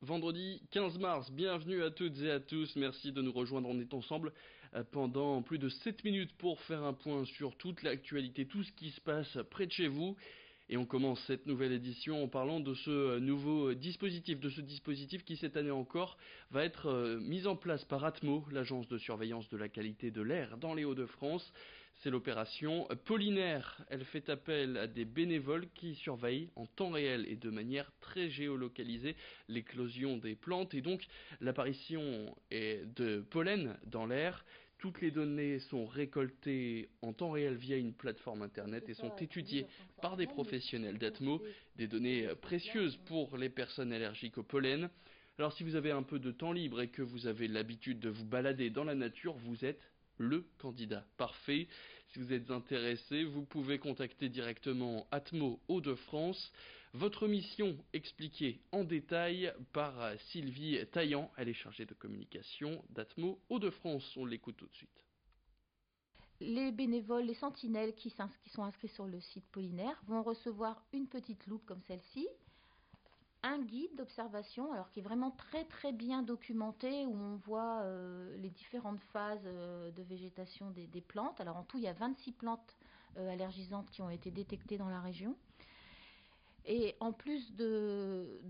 Vendredi 15 mars, bienvenue à toutes et à tous, merci de nous rejoindre, on est ensemble pendant plus de 7 minutes pour faire un point sur toute l'actualité, tout ce qui se passe près de chez vous. Et on commence cette nouvelle édition en parlant de ce nouveau dispositif, de ce dispositif qui cette année encore va être mis en place par Atmo, l'agence de surveillance de la qualité de l'air dans les Hauts-de-France. C'est l'opération Pollinaire. Elle fait appel à des bénévoles qui surveillent en temps réel et de manière très géolocalisée l'éclosion des plantes et donc l'apparition de pollen dans l'air. Toutes les données sont récoltées en temps réel via une plateforme internet et sont étudiées par des professionnels d'Atmo, des données précieuses pour les personnes allergiques au pollen. Alors si vous avez un peu de temps libre et que vous avez l'habitude de vous balader dans la nature, vous êtes le candidat parfait. Si vous êtes intéressé, vous pouvez contacter directement Atmo Hauts-de-France. Votre mission expliquée en détail par Sylvie Taillant, elle est chargée de communication d'Atmo Hauts-de-France. On l'écoute tout de suite. Les bénévoles, les sentinelles qui sont inscrits sur le site Pollinaire vont recevoir une petite loupe comme celle-ci, un guide d'observation, alors qui est vraiment très très bien documenté, où on voit les différentes phases de végétation des plantes. Alors en tout, il y a 26 plantes allergisantes qui ont été détectées dans la région. Et en plus de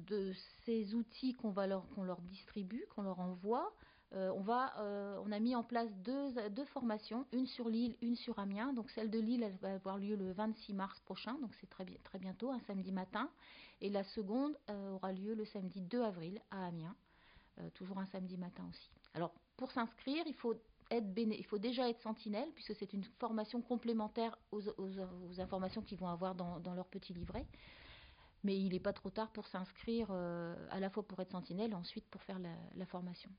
ces outils qu'on leur distribue, qu'on leur envoie, on a mis en place deux formations, une sur Lille, une sur Amiens. Donc celle de Lille, elle va avoir lieu le 26 mars prochain, donc c'est très bientôt, un samedi matin. Et la seconde aura lieu le samedi 2 avril à Amiens, toujours un samedi matin aussi. Alors pour s'inscrire, il faut déjà être sentinelle, puisque c'est une formation complémentaire aux informations qu'ils vont avoir dans leur petit livret. Mais il n'est pas trop tard pour s'inscrire à la fois pour être sentinelle et ensuite pour faire la formation.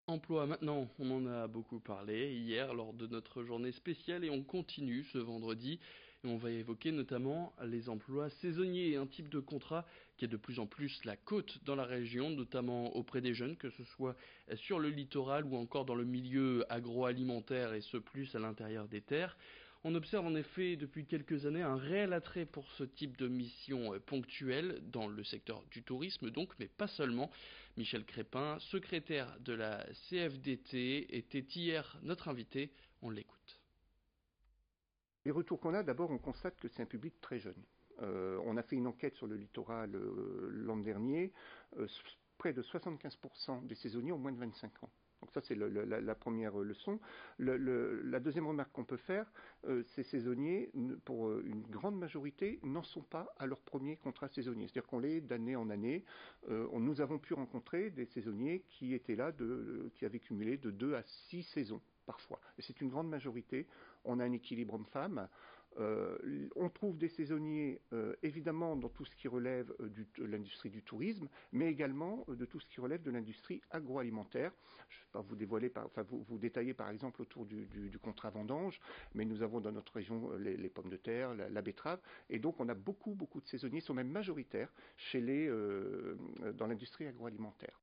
Emploi maintenant, on en a beaucoup parlé hier lors de notre journée spéciale et on continue ce vendredi. Et on va évoquer notamment les emplois saisonniers, un type de contrat qui est de plus en plus la cote dans la région, notamment auprès des jeunes, que ce soit sur le littoral ou encore dans le milieu agroalimentaire et ce plus à l'intérieur des terres. On observe en effet depuis quelques années un réel attrait pour ce type de mission ponctuelle dans le secteur du tourisme donc, mais pas seulement. Michel Crépin, secrétaire de la CFDT, était hier notre invité. On l'écoute. Les retours qu'on a, d'abord, on constate que c'est un public très jeune. On a fait une enquête sur le littoral l'an dernier. Près de 75% des saisonniers ont moins de 25 ans. Donc ça, c'est la première leçon. La deuxième remarque qu'on peut faire, ces saisonniers, pour une grande majorité, n'en sont pas à leur premier contrat saisonnier. C'est-à-dire qu'on l'est d'année en année. Nous avons pu rencontrer des saisonniers qui étaient là, qui avaient cumulé de 2 à 6 saisons. Parfois. Et c'est une grande majorité. On a un équilibre homme-femme. On trouve des saisonniers, évidemment, dans tout ce qui relève de l'industrie du tourisme, mais également de tout ce qui relève de l'industrie agroalimentaire. Je ne vais pas vous dévoiler, vous détailler par exemple autour du contrat vendange, mais nous avons dans notre région les pommes de terre, la betterave, et donc on a beaucoup de saisonniers, sont même majoritaires dans l'industrie agroalimentaire.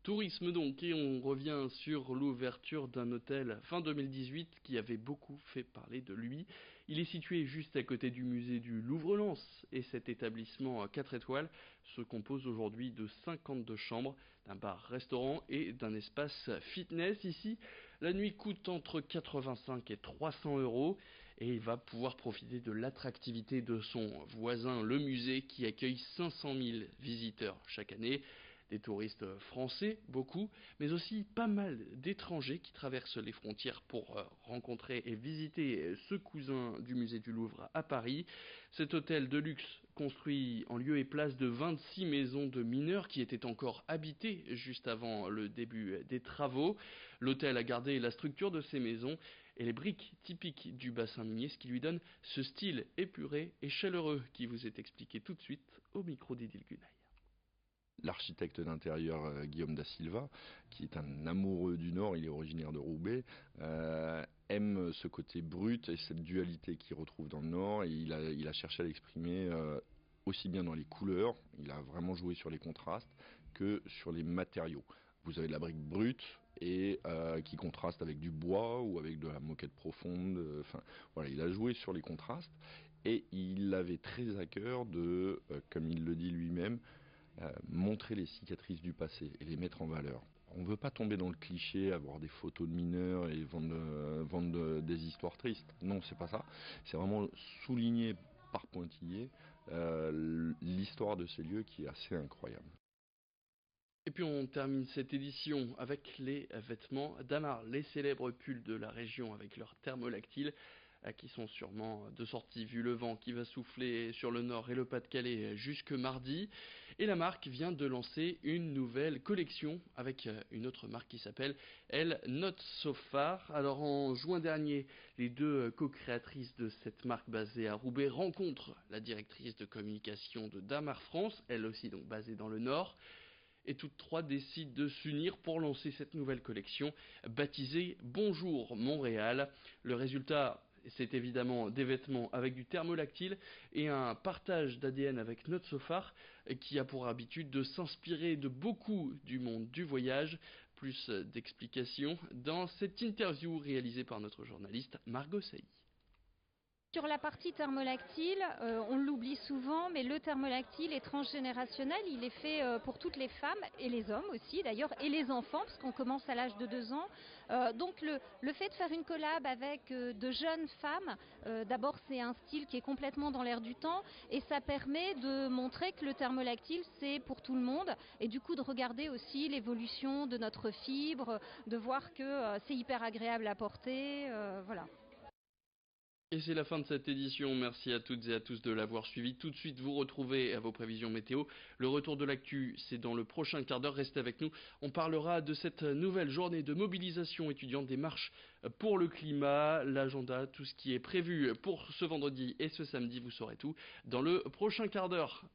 Tourisme donc, et on revient sur l'ouverture d'un hôtel fin 2018 qui avait beaucoup fait parler de lui. Il est situé juste à côté du musée du Louvre-Lens et cet établissement à 4 étoiles se compose aujourd'hui de 52 chambres, d'un bar-restaurant et d'un espace fitness. Ici, la nuit coûte entre 85 et 300 euros et il va pouvoir profiter de l'attractivité de son voisin, le musée, qui accueille 500 000 visiteurs chaque année. Des touristes français, beaucoup, mais aussi pas mal d'étrangers qui traversent les frontières pour rencontrer et visiter ce cousin du musée du Louvre à Paris. Cet hôtel de luxe construit en lieu et place de 26 maisons de mineurs qui étaient encore habitées juste avant le début des travaux. L'hôtel a gardé la structure de ces maisons et les briques typiques du bassin minier, ce qui lui donne ce style épuré et chaleureux qui vous est expliqué tout de suite au micro d'Idil Gunaï. L'architecte d'intérieur Guillaume da Silva, qui est un amoureux du Nord, il est originaire de Roubaix, aime ce côté brut et cette dualité qu'il retrouve dans le Nord, et il a cherché à l'exprimer aussi bien dans les couleurs, il a vraiment joué sur les contrastes, que sur les matériaux. Vous avez de la brique brute et qui contraste avec du bois ou avec de la moquette profonde. Voilà, il a joué sur les contrastes et il avait très à cœur de, comme il le dit lui-même, montrer les cicatrices du passé et les mettre en valeur. On ne veut pas tomber dans le cliché, avoir des photos de mineurs et vendre des histoires tristes. Non, c'est pas ça. C'est vraiment souligner par pointillé l'histoire de ces lieux qui est assez incroyable. Et puis on termine cette édition avec les vêtements d'Amar, les célèbres pulls de la région avec leurs thermolactyles qui sont sûrement de sortie vu le vent qui va souffler sur le nord et le Pas-de-Calais jusque mardi. Et la marque vient de lancer une nouvelle collection avec une autre marque qui s'appelle Elle Not So Far. Alors en juin dernier, les deux co-créatrices de cette marque basée à Roubaix rencontrent la directrice de communication de Damar France, elle aussi donc basée dans le nord. Et toutes trois décident de s'unir pour lancer cette nouvelle collection baptisée Bonjour Montréal. Le résultat, c'est évidemment des vêtements avec du thermolactyle et un partage d'ADN avec Not So Far qui a pour habitude de s'inspirer de beaucoup du monde du voyage. Plus d'explications dans cette interview réalisée par notre journaliste Margot Sailly. Sur la partie thermolactyle, on l'oublie souvent, mais le thermolactyle est transgénérationnel. Il est fait pour toutes les femmes et les hommes aussi d'ailleurs, et les enfants, parce qu'on commence à l'âge de 2 ans. Donc le fait de faire une collab avec de jeunes femmes, d'abord c'est un style qui est complètement dans l'air du temps, et ça permet de montrer que le thermolactyle c'est pour tout le monde, et du coup de regarder aussi l'évolution de notre fibre, de voir que c'est hyper agréable à porter, voilà. Et c'est la fin de cette édition, merci à toutes et à tous de l'avoir suivi. Tout de suite vous retrouvez à vos prévisions météo. Le retour de l'actu, c'est dans le prochain quart d'heure, restez avec nous. On parlera de cette nouvelle journée de mobilisation étudiante, des marches pour le climat, l'agenda, tout ce qui est prévu pour ce vendredi et ce samedi, vous saurez tout dans le prochain quart d'heure.